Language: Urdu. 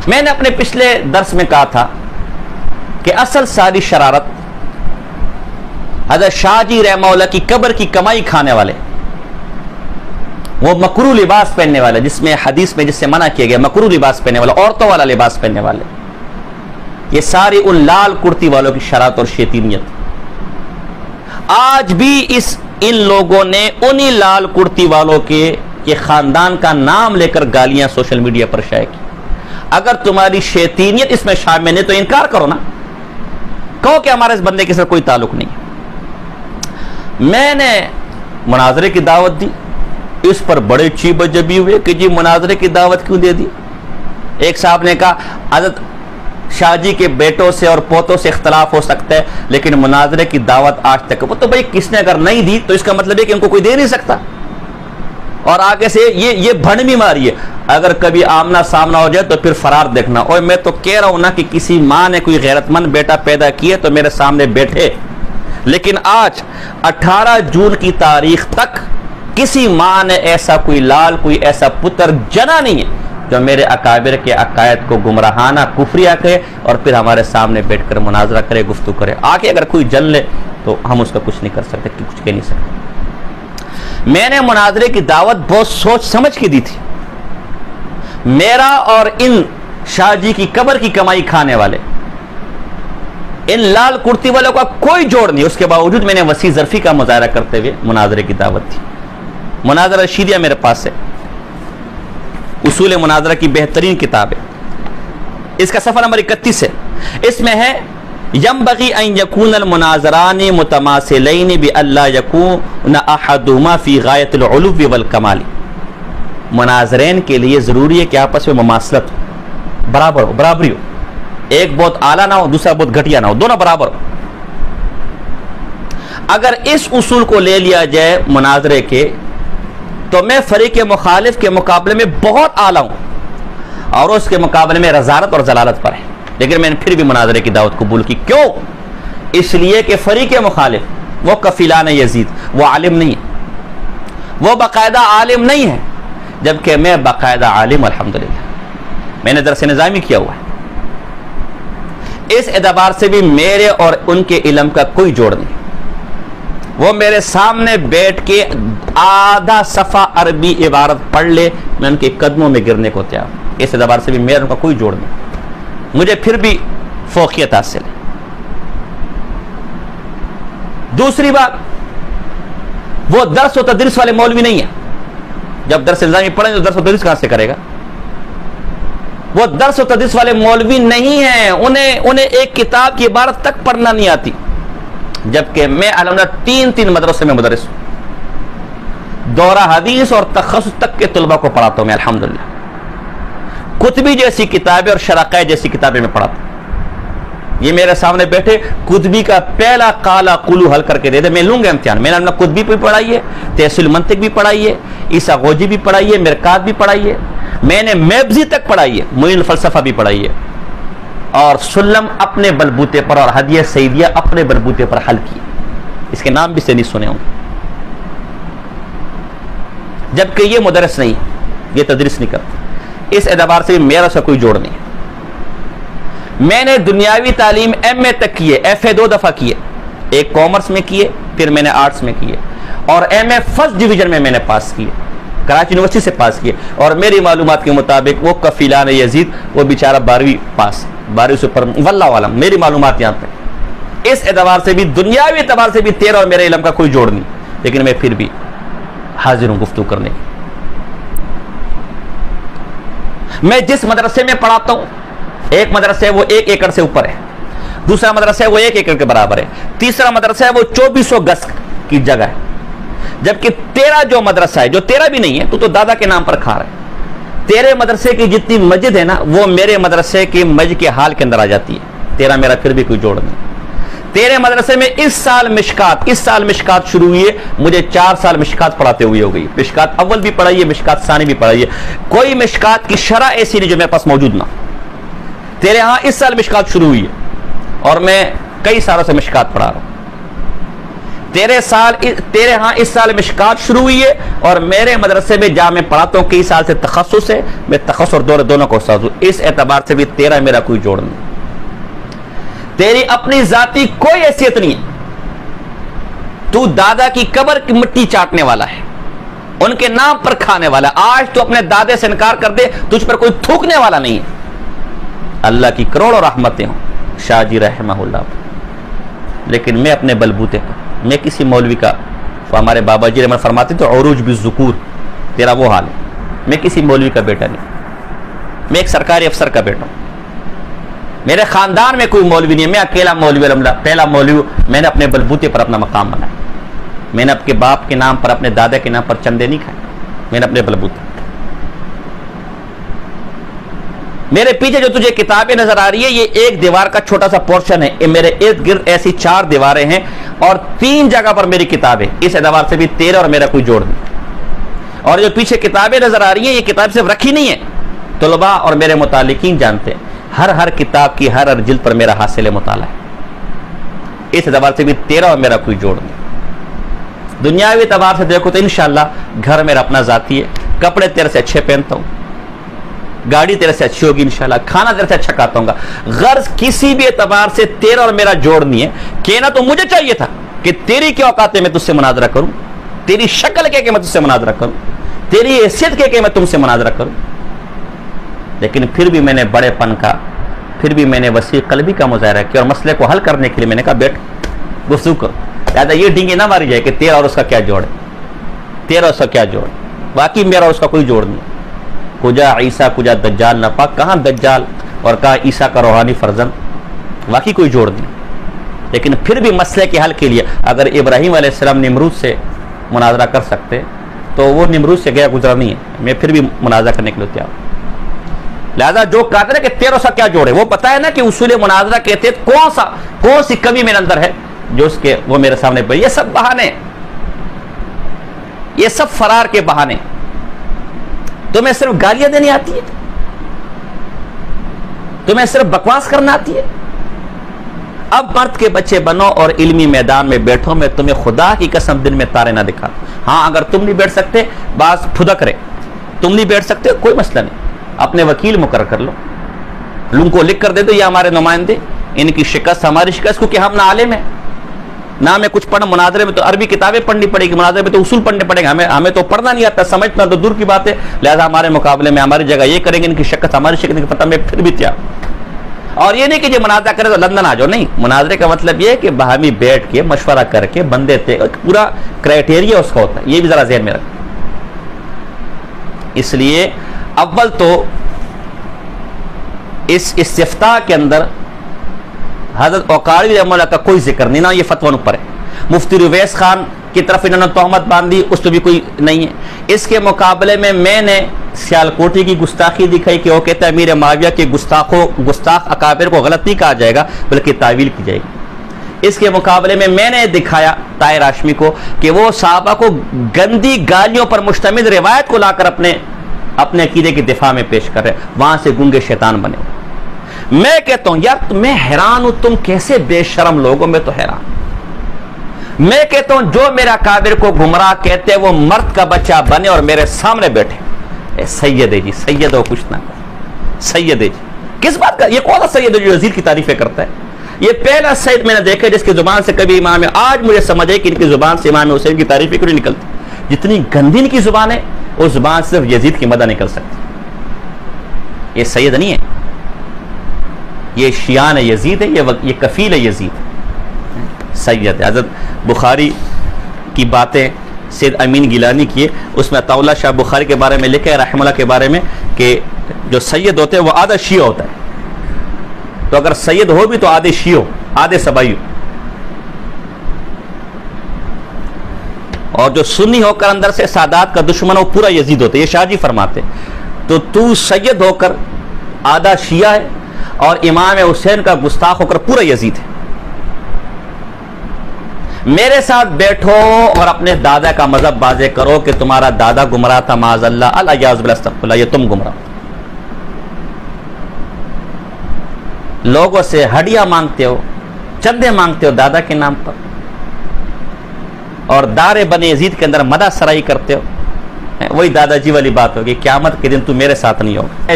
میں نے اپنے پچھلے درس میں کہا تھا کہ اصل ساری شرارت حضرت شاہ جی رحمہ اللہ کی قبر کی کمائی کھانے والے، وہ مکروہ لباس پہننے والے، جس میں حدیث میں جس سے منع کیا گیا مکروہ لباس پہننے والا، عورتوں والا لباس پہننے والے، یہ ساری ان لال کرتی والوں کی شرارت اور شیطینیت۔ آج بھی ان لوگوں نے انہی لال کرتی والوں کے خاندان کا نام لے کر گالیاں سوشل میڈیا پر شائع کی۔ اگر تمہاری شیطینیت اس میں شامل ہے تو انکار کرو نا، کہو کہ ہمارے اس بندے کے ساتھ کوئی تعلق نہیں۔ میں نے مناظرے کی دعوت دی، اس پر بڑے چیب جبی ہوئے کہ جی مناظرے کی دعوت کیوں دے دی۔ ایک صاحب نے کہا حضرت شاہ جی کے بیٹوں سے اور پوتوں سے اختلاف ہو سکتا ہے لیکن مناظرے کی دعوت آج تک، وہ تو بھائی کس نے اگر نہیں دی تو اس کا مطلب ہے کہ ان کو کوئی دے نہیں سکتا۔ اور آگے سے یہ بھنڈمی ماری ہے، اگر کبھی آمنا سامنا ہو جائے تو پھر فرار دیکھنا۔ اور میں تو کہہ رہا ہوں نا کہ کسی ماں نے کوئی غیرت مند بیٹا پیدا کیے تو میرے سامنے بیٹھے، لیکن آج 18 جون کی تاریخ تک کسی ماں نے ایسا کوئی لال کوئی ایسا پتر جنا نہیں ہے جو میرے اکابر کے عقائد کو گمراہانہ کفریہ کہے اور پھر ہمارے سامنے بیٹھ کر مناظرہ کرے، گفتگو کرے۔ آگے اگر کوئی جن لے تو ہم اس کا کچھ نہیں کر سکتے، کچھ کہہ نہیں سکتے۔ میں نے مناظرے کی دعوت بہت سوچ سمجھ کے دی تھی۔ میرا اور ان شاہ جی کی قبر کی کمائی کھانے والے ان لال کرتی والوں کا کوئی جوڑ نہیں، اس کے باوجود میں نے وسیع ظرفی کا مظاہرہ کرتے ہوئے مناظرے کی دعوت دی۔ مناظرہ رشیدیہ میرے پاس ہے، اصول مناظرہ کی بہترین کتاب ہے، اس کا صفحہ نمبر 31 ہے۔ اس میں ہے ينبغي ان يكون المناظران متماثلين بألا يكون احدهما في غاية العلو والكمال۔ مناظرین کے لیے ضروری ہے کہ آپس میں مماثلت ہو، برابری ہو، ایک بہت اعلیٰ نہ ہو دوسرا بہت گھٹیا نہ ہو، دونوں برابر ہو۔ اگر اس اصول کو لے لیا جائے مناظرے کے تو میں فریق مخالف کے مقابلے میں بہت اعلیٰ ہوں اور اس کے مقابلے میں رذالت اور ضلالت پر ہے، لیکن میں نے پھر بھی مناظرے کی دعوت قبول کی۔ کیوں؟ اس لیے کہ فریق مخالف وہ کفیلان یزید، وہ عالم نہیں ہے، وہ باقاعدہ عالم نہیں ہے، جبکہ میں باقاعدہ عالم الحمدللہ، میں نے درس نظامی کیا ہوا ہے۔ اس اعتبار سے بھی میرے اور ان کے علم کا کوئی جوڑ نہیں۔ وہ میرے سامنے بیٹھ کے آدھا صفحہ عربی عبارت پڑھ لے، میں ان کے قدموں میں گرنے کو تیار ہوں۔ اس اعتبار سے بھی میرے ان کا کوئی جوڑ نہیں، مجھے پھر بھی فوقیت حاصل ہے۔ دوسری بات، وہ درس و تدریس والے مولوی نہیں ہیں۔ جب درس نظامی پڑھیں تو درس و تدریس کہاں سے کرے گا؟ وہ درس و تدریس والے مولوی نہیں ہیں، انہیں ایک کتاب کی عبارت تک پڑھنا نہیں آتی، جبکہ میں الحمدللہ تین مدرسے میں مدرس ہوں، دورہ حدیث اور تخصص تک کے طلباء کو پڑھاتا ہوں میں الحمدللہ۔ قطبی جیسی کتابیں اور شرقائے جیسی کتابیں میں پڑھاتا ہوں۔ یہ میرے سامنے بیٹھے قطبی کا پہلا قالا قلو حل کر کے دے دے، میں لوں گا امتحان۔ میں نے قطبی بھی پڑھائی ہے، تحصیل منطق بھی پڑھائی ہے، عیسیٰ غوجی بھی پڑھائی ہے، مرکات بھی پڑھائی ہے، میں نے میبزی تک پڑھائی ہے، معین الفلسفہ بھی پڑھائی ہے، اور سلم اپنے بلبوتے پر اور ہدیہ سیدیہ اپنے بلبوتے پر حل کی۔ اس کے نام بھی سے نہیں سنے ہوں گے، جبکہ یہ مدرس نہیں، یہ تدریس نہیں کرتا۔ اس اعتبار سے میرا سے کوئی جوڑ نہیں۔ میں نے دنیاوی تعلیم ایم اے تک کیے، ایف اے 2 دفعہ کیے، ایک کامرس میں کیے، پھر میں نے آرٹس میں کیے، اور ایم اے فرسٹ ڈویژن میں نے پاس کیے، کراچی یونیورسٹی سے پاس کیے، اور میری معلومات کے مطابق وہ کفیلان یزید وہ بیچارہ 12ویں پاس، 12ویں سے اوپر، واللہ عالم میری معلومات یہاں تک۔ اس اعتبار سے بھی دنیاوی اعتبار سے بھی تیرا اور میرے علم کا کوئی جوڑ نہیں، لیکن میں پھر بھی حاضر ہوں گفتگو کرنے کی۔ میں جس مدرسے میں پڑھاتا ہوں، ایک مدرسہ ہے وہ 1 ایکڑ سے اوپر ہے، دوسرا مدرسہ ہے وہ 1 ایکڑ کے برابر ہے، تیسرا مدرسہ ہے وہ 2400 گز کی جگہ ہے، جبکہ تیرا جو مدرسہ ہے، جو تیرا بھی نہیں ہے، تو دادا کے نام پر کھا رہا ہے، تیرے مدرسے کی جتنی مسجد ہے نا وہ میرے مدرسے کی مسجد کے حال کے اندر آ جاتی ہے، تیرا میرا پھر بھی کوئی جوڑ نہیں۔ تیرے مدرسے میں اس سال مشکات شروع ہوئی ہے، مجھے 4 سال مشکات پڑھاتے ہوئے ہو گئی، مشکات اول بھی پڑھائی ہے، مشکات ثانی بھی پڑھائی ہے، کوئی مشکات کی شرح ایسی نہیں جو میرے پاس موجود نہ۔ تیرے ہاں اس سال مشکات شروع ہوئی ہے اور میں کئی سالوں سے مشکات پڑھا رہا ہوں۔ تیرے ہاں اس سال مشکات شروع ہوئی ہے اور میرے مدرسے میں جہاں میں پڑھاتا ہوں کئی سال سے تخصص ہے، میں تخصص اور دونوں کو استاد ہوں، اس اعتبار سے بھی تیرا میرا کوئی جوڑ نہیں، تیری اپنی ذاتی کوئی حیثیت نہیں ہے، تو دادا کی قبر کی مٹی چاٹنے والا ہے، ان کے نام پر کھانے والا، آج تو اپنے دادے سے انکار کر دے، تجھ پر کوئی تھوکنے والا نہیں ہے۔ اللہ کی کروڑوں رحمتیں ہوں شاہ جی رحمہ اللہ پر، لیکن میں اپنے بلبوتے پر، میں کسی مولوی کا، ہمارے بابا جی رحمہ فرماتے تو عروج بالذکور، تیرا وہ حال ہے، میں کسی مولوی کا بیٹا نہیں، میں ایک سرکاری افسر کا بیٹا ہوں، میرے خاندان میں کوئی مولوی نہیں ہے، میں اکیلا مولوی الحمدللہ، پہلا مولوی، میں نے اپنے بلبوتے پر اپنا مقام بنایا، میں نے اپنے باپ کے نام پر، اپنے دادا کے نام پر چندے نہیں کھائے، میں نے اپنے بلبوتے۔ میرے پیچھے جو تجھے کتابیں نظر آ رہی ہے یہ ایک دیوار کا چھوٹا سا پورشن ہے، یہ میرے ارد گرد ایسی 4 دیواریں ہیں اور 3 جگہ پر میری کتابیں، اس اعتبار سے بھی تیرا اور میرا کوئی جوڑ نہیں۔ اور جو پیچھے کتابیں نظر آ رہی ہیں یہ کتاب صرف رکھی نہیں ہے، طلباء اور میرے متعلقین جانتے ہیں ہر کتاب کی ہر جلد پر میرا حاصل مطالعہ ہے، اس اعتبار سے بھی تیرا اور میرا کوئی جوڑ نہیں۔ دنیاوی اعتبار سے دیکھو تو انشاءاللہ گھر میرا اپنا ذاتی ہے، کپڑے تیرے سے اچھے پہنتا ہوں، گاڑی تیرے سے اچھی ہوگی انشاءاللہ، کھانا تیرے سے اچھا کھاتا ہوں گا، غرض کسی بھی اعتبار سے تیرا اور میرا جوڑ نہیں ہے۔ کہنا تو مجھے چاہیے تھا کہ تیری کیا اوقات ہے میں تجھ سے مناظرہ کروں، تیری شکل کہہ کے میں تجھ سے مناظرہ کروں، تیری حیثیت کہہ کے میں تم سے مناظرہ کروں، لیکن پھر بھی میں نے بڑے پن کا، پھر بھی میں نے وسیع قلبی کا مظاہرہ کیا اور مسئلے کو حل کرنے کے لیے میں نے کہا بیٹھ گفتگو کرو، لہٰذا یہ ڈینگی نہ ماری جائے کہ تیرا اور اس کا کیا جوڑ ہے، تیرا اس کا کیا جوڑ ہے، باقی میرا اس کا کوئی جوڑ نہیں۔ کجا عیسیٰ کجا دجال ناپاک، کہاں دجال اور کہاں عیسیٰ کا روحانی فرزند، واقعی کوئی جوڑ نہیں۔ لیکن پھر بھی مسئلے کے حل کے لیے اگر ابراہیم علیہ السلام نمرود سے مناظرہ کر سکتے تو وہ نمرود سے گیا گزرا نہیں ہے، میں پھر بھی مناظرہ کرنے کے لیے تیار ہوں۔ لہذا جو کہتے ہیں کہ تیرا سا کیا جوڑ ہے، وہ پتہ ہے نا کہ اصول مناظرہ کے تحت کون سی کمی میرے اندر ہے جو اس کے وہ میرے سامنے پڑی، یہ سب بہانے، یہ سب فرار کے بہانے۔ تمہیں صرف گالیاں دینی آتی ہے، تمہیں صرف بکواس کرنا آتی ہے، اب مرد کے بچے بنو اور علمی میدان میں بیٹھو، میں تمہیں خدا کی قسم دن میں تارے نہ دکھا۔ ہاں اگر تم نہیں بیٹھ سکتے، بعض پھدک رہے، تم نہیں بیٹھ سکتے کوئی مسئلہ نہیں، اپنے وکیل مقرر کر لو، لوگوں کو لکھ کر دے دو یہ ہمارے نمائندے، ان کی شکست ہماری شکست، کیونکہ ہم نہ عالم ہیں نہ میں کچھ پڑھا، مناظرے میں تو عربی کتابیں پڑھنی پڑے گی، مناظرے میں تو اصول پڑھنے پڑے گا، ہمیں تو پڑھنا نہیں آتا، سمجھنا تو دور کی بات ہے، لہذا ہمارے مقابلے میں ہماری جگہ یہ کریں گے، ان کی شکست ہماری شکست کی پتہ میں پھر بھی تیار۔ اور یہ نہیں کہ جو مناظرہ کرے تو لندن آ جاؤ، نہیں، مناظرے کا مطلب یہ ہے کہ باہمی بیٹھ کے مشورہ کر کے بندے پورا کرائٹیریا اس کا ہوتا ہے، یہ بھی ذرا ذہن میں رکھ۔ اس لیے اول تو اس استفتاء کے اندر حضرت اوقاری رحمہ اللہ کا کوئی ذکر نہیں، نہ یہ فتویٰ پر ہے، مفتی رویس خان کی طرف انہوں نے تہمت باندھی، اس پہ بھی کوئی نہیں ہے۔ اس کے مقابلے میں نے سیالکوٹی کی گستاخی دکھائی کہ وہ کہتا ہے امیر معاویہ کے گستاخ اکابر کو غلط نہیں کہا جائے گا بلکہ تعویل کی جائے گی۔ اس کے مقابلے میں نے دکھایا طاہر ہاشمی کو کہ وہ صحابہ کو گندی گالیوں پر مشتمل روایت کو لا کر اپنے عقیدے کے دفاع میں پیش کر رہے، وہاں سے گونگے شیطان بنے۔ میں کہتا ہوں یار میں حیران ہوں، تم کیسے بے شرم لوگوں، میں تو حیران۔ میں کہتا ہوں جو میرا کابر کو گمراہ کہتے ہیں وہ مرد کا بچہ بنے اور میرے سامنے بیٹھے، اے سید ہے جی، سید ہو کچھ نہ سید ہے جی، کس بات کا، یہ کون سا سید ہے جو یزید کی تعریفیں کرتا ہے؟ یہ پہلا سید میں نے دیکھا جس کی زبان سے کبھی امام، آج مجھے سمجھ ہے کہ ان کی زبان سے امام حسین کی تعریفیں کیوں نہیں نکلتی، جتنی گندی ان کی زبان ہے اس زبان سے صرف یزید کی مدح نکل سکتی۔ یہ سید نہیں ہے، یہ شیعان یزید ہے، یہ کفیل یزید سید ہے۔ حضرت بخاری کی باتیں سید امین گیلانی کی، اس میں عطا اللہ شاہ بخاری کے بارے میں لکھا ہے رحمہ اللہ کے بارے میں کہ جو سید ہوتے ہیں وہ آدھا شیعہ ہوتا ہے، تو اگر سید ہو بھی تو آدھے شیعہ آدھے سبائی ہو، اور جو سنی ہو کر اندر سے سادات کا دشمن ہو پورا یزید ہوتا ہے، یہ شاہ جی فرماتے تو سید ہو کر آدھا شیعہ ہے اور امام حسین کا گستاخ ہو کر پورا یزید ہے۔ میرے ساتھ بیٹھو اور اپنے دادا کا مذہب واضح کرو کہ تمہارا دادا گمراہ تھا، معاذ اللہ، الیاذ باللہ، استغفر اللہ، یہ تم گمراہ، لوگوں سے ہڈیاں مانگتے ہو، چندے مانگتے ہو دادا کے نام پر، اور دار بنی یزید کے اندر مدح سرائی کرتے ہو، وہی دادا جی والی بات ہوگی، قیامت کے دن تو میرے ساتھ نہیں ہوگا۔